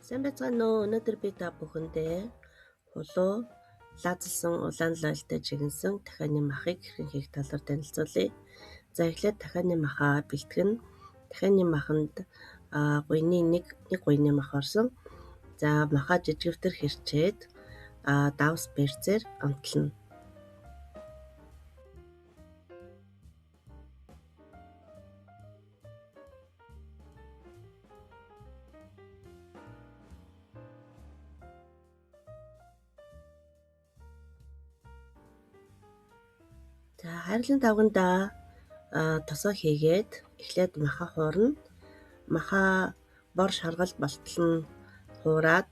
Сайн байцгаана уу? Өнөөдөр би та бүхэндээ хулуу лазалсан улаан лойлтой жигнсэн дахианы махыг хэрхэн хийх талаар танилцуулъя. За эхлээд дахианы махаа бэлтгэн. Дахианы маханд гуйны нэг гуйны мах орсон. За махаа жижигвтер хэрчээд давс бэрзээр амтлана. За хайрлан давганда тосоо хийгээд эхлээд махаа хуурна. Махаа бор шаргал болтол нь хуураад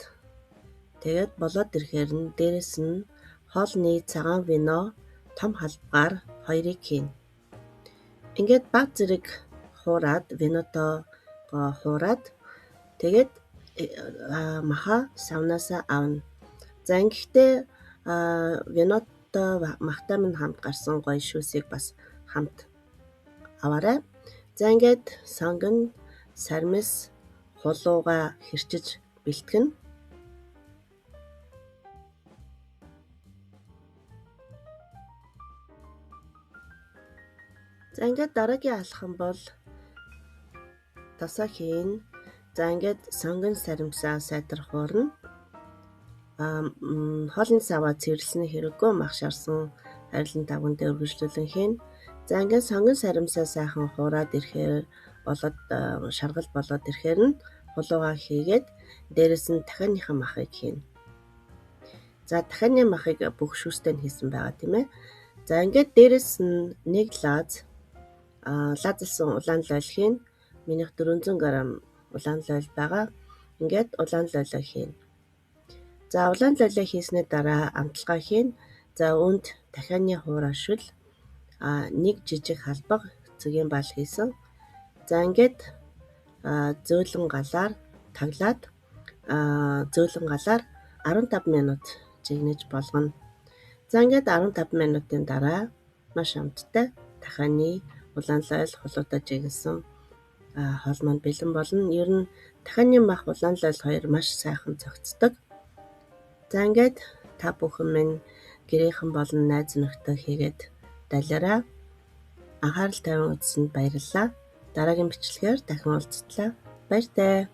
тэгээд болоод ирэхээр нь дээрэс нь хоолны цагаан вино том халбгаар хоёрыг хийнэ. Ингээд баг зэрэг хуураад винотоо хуураад тэгээд махаа савнаасаа авна. За ингэхдээ винотой махтай минь хамт гарсан гоё шүүсийг бас хамт аваарай. За ингээд сонгон, сармис, хулуугаа хэрчиж бэлтгэн. За ингээд дараагийн алхам бол тосоо хийн. За ингээд сонгон саримсаа сайтар хуурна. Хоолны саваа цэвэрлсэний хэрэггүй мах шарсан хайрлан давганд өргөжлүүлэн хийн. За ингээд сонгон саримсаа сайхан хуураад ирэхээр болоод шаргал болоод ирэхээр нь хулуугаа хийгээд дээрэс нь дахианыхаа махыг хийнэ. За дахианы махыг бүх шүүстэй нь хийсэн байгаа тийм ээ. За ингээд дээрэс нь нэг лазалсан улаан лойл хийнэ. Минийх 400 г улаан лойл байгаа. Ингээд улаан лойлоо хийнэ. За улаан лойлоо хийснээр дараа амталгаа хийнэ. За үүнд дахианы хуурай шүл нэг жижиг халбаг цэгийн бал хийсэн. За ингээд зөөлөн галаар таглаад зөөлөн галаар 15 минут жигнэж болгоно. За ингээд 15 минутын дараа маш амттай дахианы улаан лойл хулуутай жигнсэн хоол маань бэлэн болно. Ер нь дахианы мах улаан лойл хоёр маш сайхан цогцдог. За ингээд та бүхэн минь гэрийнхэн болон найз нөхдөд хийгээд далиараа. Анхаарал тавин үзсэнд баярлалаа. Дараагийн бичлэгээр дахин уулзтлаа. Баяртай.